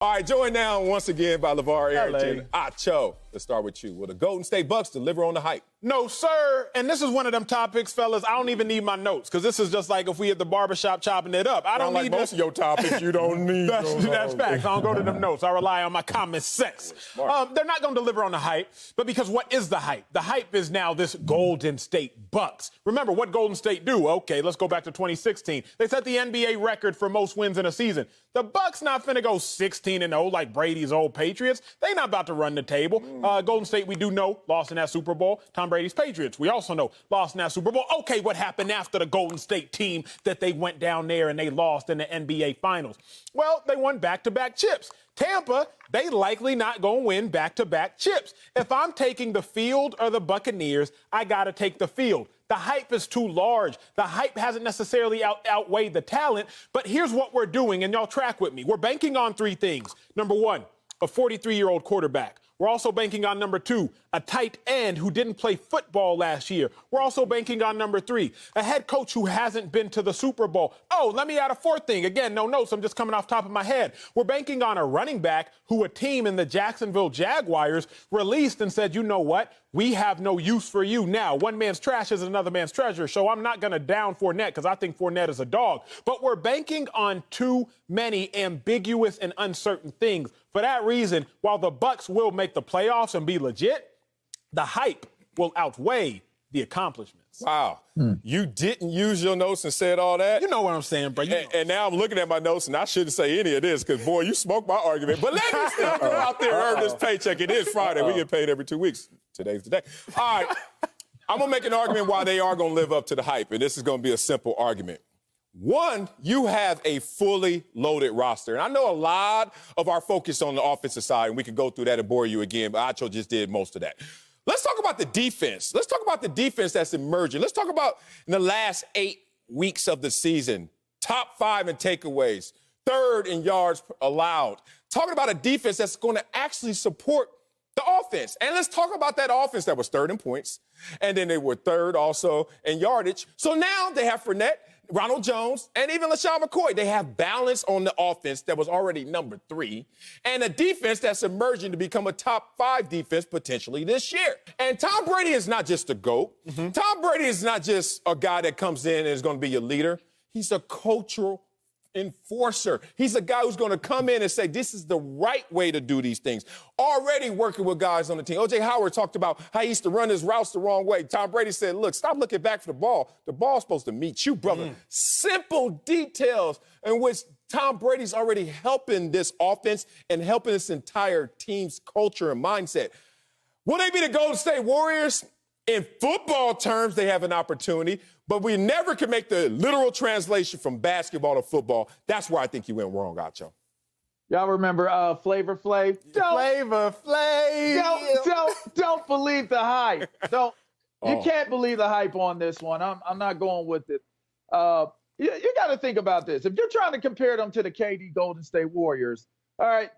All right, joined now once again by LaVar Arrington. Acho, let's start with you. Will the Golden State Bucs deliver on the hype? No, sir. And this is one of them topics, fellas. I don't even need my notes because this is just like if we at the barbershop chopping it up. I don't need most of your topics. You don't need that's facts. I don't go to them notes. I rely on my common sense. They're not going to deliver on the hype, but because what is the hype? The hype is now this Golden State Bucs. Remember, what Golden State do? Okay, let's go back to 2016. They set the NBA record for most wins in a season. The Bucs not finna go 16-0 like Brady's old Patriots. They not about to run the table. Golden State, we do know, lost in that Super Bowl. Tom Brady's Patriots, we also know, lost in that Super Bowl. Okay, what happened after the Golden State team that they went down there and they lost in the NBA Finals? Well, they won back-to-back chips. Tampa, they likely not going to win back-to-back chips. If I'm taking the field or the Buccaneers, I got to take the field. The hype is too large. The hype hasn't necessarily outweighed the talent, but here's what we're doing, and y'all track with me. We're banking on three things. Number one, a 43-year-old quarterback. We're also banking on number two, a tight end who didn't play football last year. We're also banking on number three, a head coach who hasn't been to the Super Bowl. Oh, let me add a fourth thing. Again, no notes. I'm just coming off top of my head. We're banking on a running back who a team in the Jacksonville Jaguars released and said, you know what? We have no use for you now. One man's trash is another man's treasure. So I'm not going to down Fournette because I think Fournette is a dog. But we're banking on too many ambiguous and uncertain things. For that reason, while the Bucs will make the playoffs and be legit, the hype will outweigh the accomplishments. Wow. You didn't use your notes and said all that? You know what I'm saying, bro. And now I'm looking at my notes, and I shouldn't say any of this because, boy, you smoked my argument. But let me still go out there and earn this paycheck. It is Friday. We get paid every 2 weeks. Today's the day. All right. I'm going to make an argument why they are going to live up to the hype, and this is going to be a simple argument. One, you have a fully loaded roster. And I know a lot of our focus on the offensive side, and we can go through that and bore you again, but Acho just did most of that. Let's talk about the defense. Let's talk about the defense that's emerging. Let's talk about in the last 8 weeks of the season, top 5 in takeaways, 3rd in yards allowed. Talking about a defense that's going to actually support the offense. And let's talk about that offense that was 3rd in points, and then they were 3rd also in yardage. So now they have Fournette, Ronald Jones, and even LaShawn McCoy. They have balance on the offense that was already number 3, and a defense that's emerging to become a top 5 defense potentially this year. And Tom Brady is not just a GOAT. Tom Brady is not just a guy that comes in and is going to be your leader. He's a cultural enforcer. He's a guy who's going to come in and say, this is the right way to do these things. Already working with guys on the team. O.J. Howard talked about how he used to run his routes the wrong way. Tom Brady said, look, stop looking back for the ball. The ball's supposed to meet you, brother. Simple details in which Tom Brady's already helping this offense and helping this entire team's culture and mindset. Will they be the Golden State Warriors? In football terms, they have an opportunity, but we never can make the literal translation from basketball to football. That's where I think you went wrong, Acho. Y'all remember Flavor Flav? Flavor Flav. Don't believe the hype. You can't believe the hype on this one. I'm not going with it. You got to think about this. If you're trying to compare them to the KD Golden State Warriors, all right,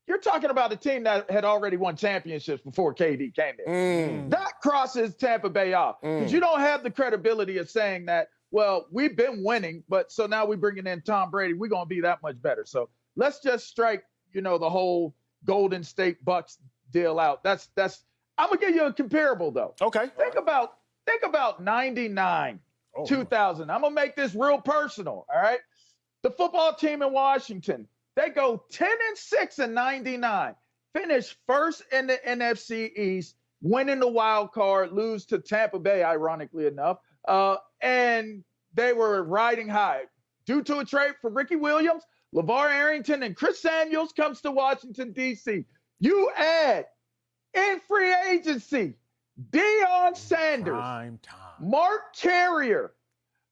you're talking about a team that had already won championships before KD came there. That crosses Tampa Bay off because you don't have the credibility of saying that, well, we've been winning, but so now we're bringing in Tom Brady. We're going to be that much better. So let's just strike, the whole Golden State Bucs deal out. That's. I'm going to give you a comparable, though. Okay. Think about 99, 2000. I'm going to make this real personal, all right? The football team in Washington, they go 10-6 in 99, finish first in the NFC East, winning the wild card, lose to Tampa Bay, ironically enough, and they were riding high. Due to a trade for Ricky Williams, LaVar Arrington, and Chris Samuels comes to Washington, D.C. You add in free agency Deion Sanders, Mark Carrier,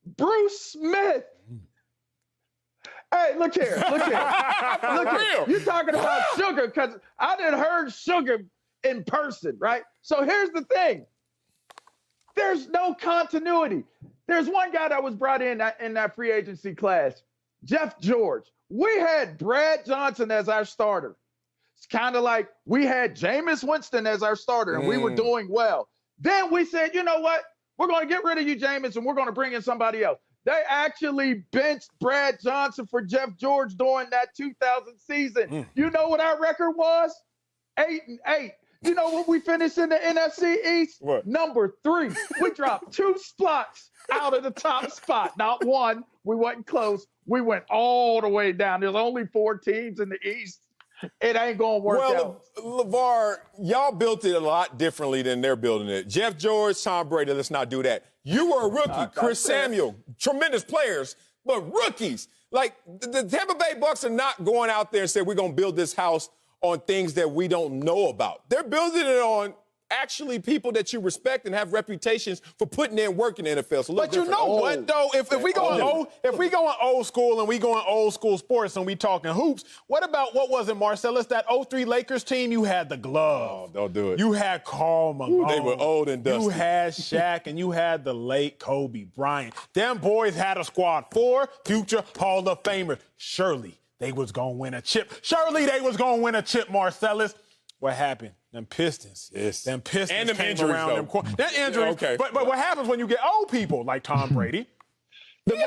Bruce Smith. Hey, look here. You're talking about Sugar because I didn't heard Sugar in person, right? So here's the thing. There's no continuity. There's one guy that was brought in that free agency class, Jeff George. We had Brad Johnson as our starter. It's kind of like we had Jameis Winston as our starter, and we were doing well. Then we said, you know what? We're going to get rid of you, Jameis, and we're going to bring in somebody else. They actually benched Brad Johnson for Jeff George during that 2000 season. You know what our record was? 8-8. You know what we finished in the NFC East? What? Number 3. We dropped 2 spots out of the top spot. Not one. We wasn't close. We went all the way down. There's only 4 teams in the East. It ain't going to work out. Well, LaVar, y'all built it a lot differently than they're building it. Jeff George, Tom Brady, let's not do that. You were a rookie. Chris Samuel, tremendous players, but rookies. Like, the Tampa Bay Bucs are not going out there and saying we're going to build this house on things that we don't know about. They're building it on actually people that you respect and have reputations for putting in work in the NFL. So but you know what, though? If we going old school and we going old school sports and we talking hoops, what about, what was it, Marcellus, that 03 Lakers team? You had the glove. Oh, don't do it. You had Karl Malone. They were old and dusty. You had Shaq and you had the late Kobe Bryant. Them boys had a squad, 4 future Hall of Famers. Surely they was going to win a chip. Surely they was going to win a chip, Marcellus. What happened? Them Pistons. Yes. Them Pistons and them came injuries, around. Them injuries. Okay. But what happens when you get old people like Tom Brady? Them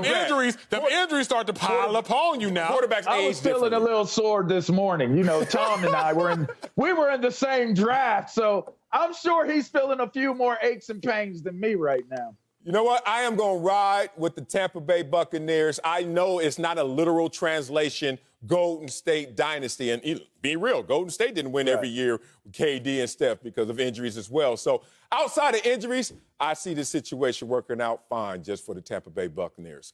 injuries start to pile up on you now. Quarterbacks I was feeling a little sore this morning. You know, Tom and I were in the same draft, so I'm sure he's feeling a few more aches and pains than me right now. You know what? I am going to ride with the Tampa Bay Buccaneers. I know it's not a literal translation, Golden State dynasty. And be real, Golden State didn't win every year with KD and Steph because of injuries as well. So outside of injuries, I see the situation working out fine just for the Tampa Bay Buccaneers.